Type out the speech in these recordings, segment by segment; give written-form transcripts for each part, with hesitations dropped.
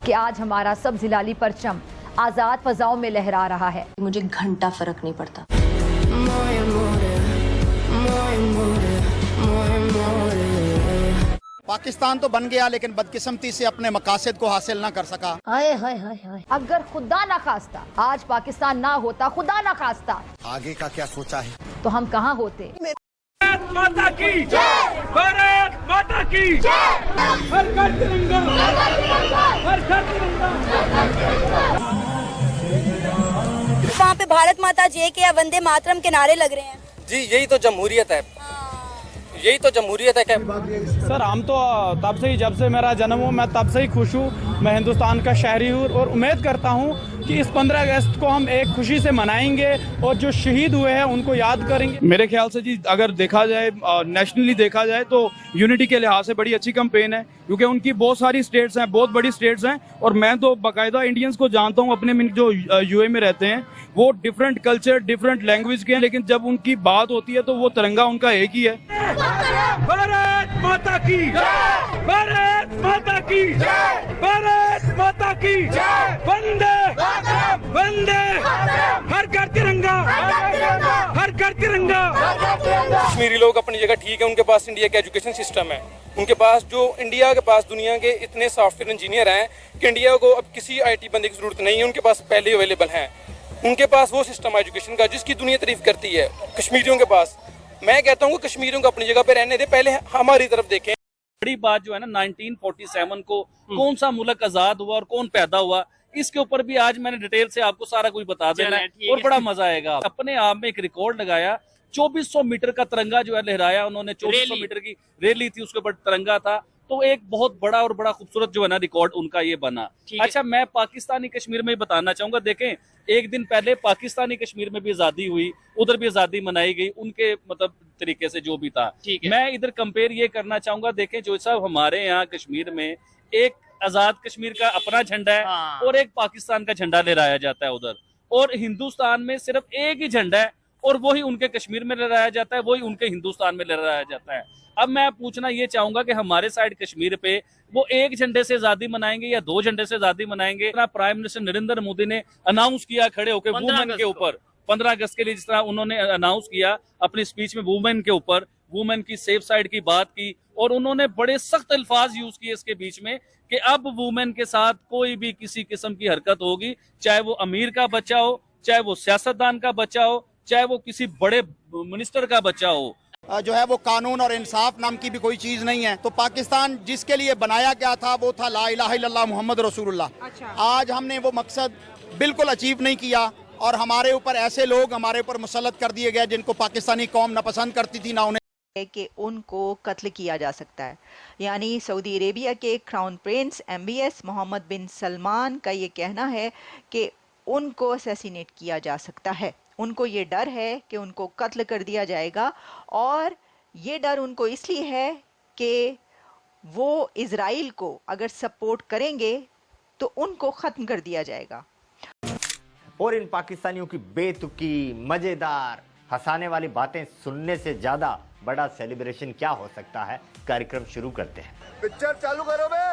कि आज हमारा सब जिलाली परचम आजाद फजाओं में लहरा रहा है। मुझे घंटा फर्क नहीं पड़ता। पाकिस्तान तो बन गया लेकिन बदकिस्मती से अपने मकासद को हासिल ना कर सका। हाय हाय हाय हाय। अगर खुदा ना खास्ता आज पाकिस्तान ना होता, खुदा ना खास्ता, आगे का क्या सोचा है तो हम कहाँ होते। माता की जय, भारत माता की जय, हर घर तिरंगा, हर घर तिरंगा। वहाँ पे भारत माता जय के या वंदे मातरम के नारे लग रहे हैं। जी यही तो जमहूरियत है, यही तो जमहूरियत है। सर हम तो तब से ही, जब से मेरा जन्म हुआ मैं तब से ही खुश हूँ। मैं हिंदुस्तान का शहरी हूँ और उम्मीद करता हूँ कि इस 15 अगस्त को हम एक खुशी से मनाएंगे और जो शहीद हुए हैं उनको याद करेंगे। मेरे ख्याल से जी अगर देखा जाए नेशनली देखा जाए तो यूनिटी के लिहाज से बड़ी अच्छी कैंपेन है, क्योंकि उनकी बहुत सारी स्टेट्स हैं, बहुत बड़ी स्टेट्स हैं और मैं तो बाकायदा इंडियंस को जानता हूँ अपने जो यूए में रहते हैं, वो डिफरेंट कल्चर डिफरेंट लैंग्वेज के हैं, लेकिन जब उनकी बात होती है तो वो तिरंगा उनका एक ही है। भारत माता की जय, भारत माता की जय, भारत माता की जय, वंदे वंदे, हर घर तिरंगा, हर घर तिरंगा। कश्मीरी लोग अपनी जगह ठीक है, उनके पास इंडिया का एजुकेशन सिस्टम है, उनके पास जो इंडिया के पास दुनिया के इतने सॉफ्टवेयर इंजीनियर हैं कि इंडिया को अब किसी आईटी बंदे की जरूरत नहीं है, उनके पास पहले अवेलेबल हैं। उनके पास वो सिस्टम है एजुकेशन का जिसकी दुनिया तारीफ करती है। कश्मीरियों के पास मैं कहता हूँ कि कश्मीरियों को अपनी जगह पे रहने दे, पहले हमारी तरफ देखें। बड़ी बात जो है ना 1947 को कौन सा मुल्क आजाद हुआ और कौन पैदा हुआ, इसके ऊपर भी आज मैंने डिटेल से आपको सारा कुछ बता देना है और बड़ा मजा आएगा। अपने आप में एक रिकॉर्ड लगाया, 2400 मीटर का तिरंगा जो है लहराया उन्होंने। 2400 मीटर की रैली थी, उसके ऊपर तिरंगा था, तो एक बहुत बड़ा और बड़ा खूबसूरत जो है ना रिकॉर्ड उनका ये बना। अच्छा मैं पाकिस्तानी कश्मीर में बताना चाहूंगा, देखें एक दिन पहले पाकिस्तानी कश्मीर में भी आजादी हुई, उधर भी आजादी मनाई गई उनके मतलब तरीके से जो भी था। मैं इधर कंपेयर ये करना चाहूंगा, देखें जो साहब हमारे यहाँ कश्मीर में एक आजाद कश्मीर का अपना झंडा है और एक पाकिस्तान का झंडा लहराया जाता है उधर, और हिंदुस्तान में सिर्फ एक ही झंडा है और वही उनके कश्मीर में लहराया जाता है, वही उनके हिंदुस्तान में लहराया जाता है। अब मैं पूछना ये चाहूंगा कि हमारे साइड कश्मीर पे वो एक झंडे से आजादी मनाएंगे या दो झंडे से आजादी मनाएंगे। प्राइम मिनिस्टर नरेंद्र मोदी ने अनाउंस किया खड़े होकर वुमेन के ऊपर 15 अगस्त के लिए, जिस तरह उन्होंने अनाउंस किया अपनी स्पीच में वुमेन के ऊपर, वुमेन की सेफ साइड की बात की और उन्होंने बड़े सख्त अल्फाज यूज किए इसके बीच में कि अब वुमेन के साथ कोई भी किसी किस्म की हरकत होगी, चाहे वो अमीर का बच्चा हो, चाहे वो सियासतदान का बच्चा हो, चाहे वो किसी बड़े मिनिस्टर का बच्चा हो, जो है वो कानून और इंसाफ नाम की भी कोई चीज नहीं है। तो पाकिस्तान जिसके लिए बनाया गया था वो था ला इलाहा इल्लल्लाह मुहम्मद रसूलुल्लाह। आज हमने वो मकसद बिल्कुल अचीव नहीं किया और हमारे ऊपर ऐसे लोग हमारे ऊपर मुसल्लत कर दिए गए जिनको पाकिस्तानी कौम नापसंद करती थी, ना उन्हें कि उनको कत्ल किया जा सकता है। यानी सऊदी अरेबिया के क्राउन प्रिंस MBS मोहम्मद बिन सलमान का ये कहना है कि उनको असैसिनेट किया जा सकता है। उनको ये डर है कि उनको कत्ल कर दिया जाएगा और ये डर उनको इसलिए है कि वो इजराइल को अगर सपोर्ट करेंगे तो उनको ख़त्म कर दिया जाएगा। और इन पाकिस्तानियों की बेतुकी मज़ेदार हंसाने वाली बातें सुनने से ज़्यादा बड़ा सेलिब्रेशन क्या हो सकता है। कार्यक्रम शुरू करते हैं। पिक्चर चालू करो बे।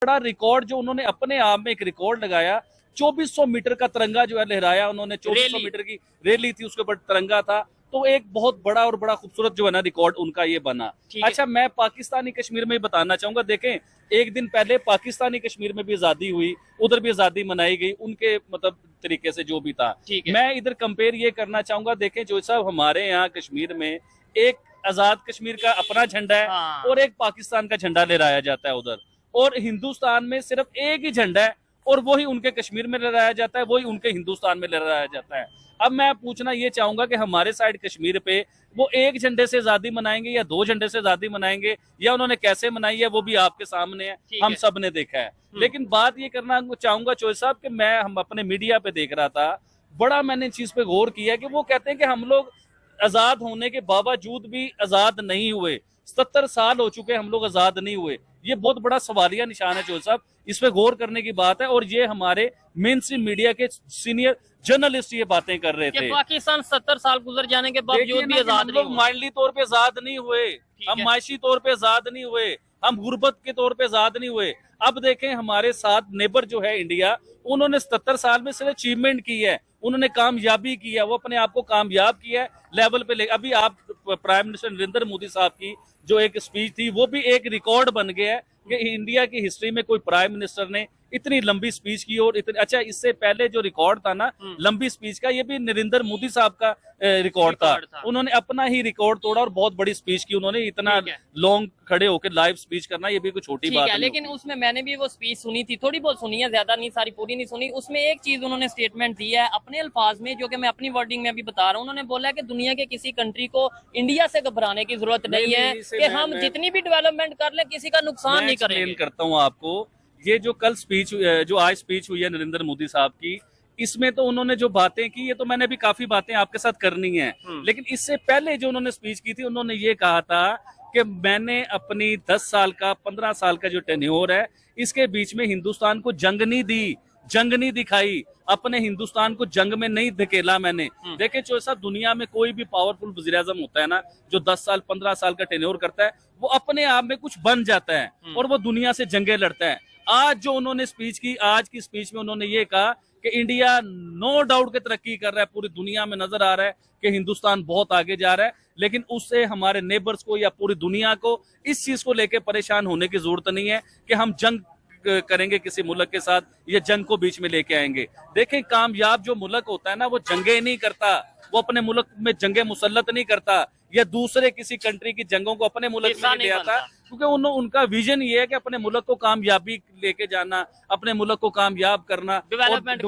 बड़ा रिकॉर्ड जो उन्होंने अपने आप में एक रिकॉर्ड लगाया, 2400 मीटर का तिरंगा जो है लहराया उन्होंने। 2400 मीटर की रैली थी, उसके ऊपर तिरंगा था, तो एक बहुत बड़ा और बड़ा खूबसूरत जो है ना रिकॉर्ड उनका ये बना। अच्छा मैं पाकिस्तानी कश्मीर में बताना चाहूंगा, देखें एक दिन पहले पाकिस्तानी कश्मीर में भी आजादी हुई, उधर भी आजादी मनाई गई उनके मतलब तरीके से जो भी था। मैं इधर कंपेयर ये करना चाहूंगा, देखें जो साहब हमारे यहाँ कश्मीर में एक आजाद कश्मीर का अपना झंडा है और एक पाकिस्तान का झंडा लहराया जाता है उधर, और हिंदुस्तान में सिर्फ एक ही झंडा है और वही उनके कश्मीर में लहराया जाता है, वही उनके हिंदुस्तान में लहराया जाता है। अब मैं पूछना ये चाहूंगा कि हमारे साइड कश्मीर पे वो एक झंडे से आजादी मनाएंगे या दो झंडे से आजादी मनाएंगे, या उन्होंने कैसे मनाई है वो भी आपके सामने है, हम सब ने देखा है। लेकिन बात ये करना चाहूंगा चोई साहब कि हम अपने मीडिया पे देख रहा था, बड़ा मैंने इस चीज पे गौर किया कि वो कहते हैं कि हम लोग आजाद होने के बावजूद भी आजाद नहीं हुए, 70 साल हो चुके हम लोग आजाद नहीं हुए। ये बहुत बड़ा सवालिया निशान है चोल साहब, इस पे गौर करने की बात है। और ये हमारे मेन स्ट्रीम मीडिया के सीनियर जर्नलिस्ट ये बातें कर रहे थे। पाकिस्तान 70 साल गुजर जाने के बावजूद भी आजाद लोग माइंडली तौर पे आजाद नहीं हुए, हम मायशी तौर पे आजाद नहीं हुए, हम गुर्बत के तौर पे आजाद नहीं हुए। अब देखें हमारे साथ नेबर जो है इंडिया, उन्होंने 77 साल में सिर्फ अचीवमेंट की है, उन्होंने कामयाबी की है, वो अपने आप को कामयाब किया है लेवल पे ले। अभी आप प्राइम मिनिस्टर नरेंद्र मोदी साहब की जो एक स्पीच थी वो भी एक रिकॉर्ड बन गया है कि इंडिया की हिस्ट्री में कोई प्राइम मिनिस्टर ने इतनी लंबी स्पीच की। और इतनी अच्छा, इससे पहले जो रिकॉर्ड था ना लंबी स्पीच का, ये भी नरेंद्र मोदी साहब का रिकॉर्ड था। उन्होंने अपना ही रिकॉर्ड तोड़ा और बहुत बड़ी स्पीच की उन्होंने। इतना लॉन्ग खड़े होकर लाइव स्पीच करना ये भी कोई छोटी बात है। लेकिन उसमें मैंने भी वो स्पीच सुनी थी, थोड़ी बहुत सुनी है, ज्यादा नहीं, सारी पूरी नहीं सुनी। उसमें एक चीज उन्होंने स्टेटमेंट दी है अपने अल्फाज में, जो कि मैं अपनी वर्डिंग में अभी बता रहा हूँ। उन्होंने बोला है कि दुनिया के किसी कंट्री को इंडिया से घबराने की जरूरत नहीं है, कि हम जितनी भी डेवलपमेंट कर ले किसी का नुकसान नहीं करेंगे। करता हूँ आपको, ये जो कल स्पीच, जो आज स्पीच हुई है नरेंद्र मोदी साहब की, इसमें तो उन्होंने जो बातें की, ये तो मैंने भी काफी बातें आपके साथ करनी है, लेकिन इससे पहले जो उन्होंने स्पीच की थी, उन्होंने ये कहा था कि मैंने अपनी 10 साल का 15 साल का जो टेन्योर है, इसके बीच में हिंदुस्तान को जंग नहीं दी, जंग नहीं दिखाई, अपने हिंदुस्तान को जंग में नहीं धकेला मैंने। देखें चौधरी साहब, दुनिया में कोई भी पावरफुल वज़ीर आज़म होता है ना, जो 10 साल 15 साल का टेन्योर करता है, वो अपने आप में कुछ बन जाता है और वो दुनिया से जंगे लड़ता है। आज जो उन्होंने स्पीच की, आज की स्पीच में उन्होंने ये कहा कि इंडिया नो डाउट के तरक्की कर रहा है, पूरी दुनिया में नजर आ रहा है कि हिंदुस्तान बहुत आगे जा रहा है, लेकिन उससे हमारे नेबर्स को या पूरी दुनिया को इस चीज को लेकर परेशान होने की जरूरत नहीं है कि हम जंग करेंगे किसी मुल्क के साथ, ये जंग को बीच में लेके आएंगे। देखें, कामयाब जो मुल्क होता है ना, वो जंगे नहीं करता, वो अपने मुल्क में जंगे मुसल्लत नहीं करता या दूसरे किसी कंट्री की जंगों को अपने मुल्क में ले आता, क्योंकि उनका विजन ये है कि अपने मुल्क को कामयाबी लेके जाना, अपने मुल्क को कामयाब करना, डेवलपमेंट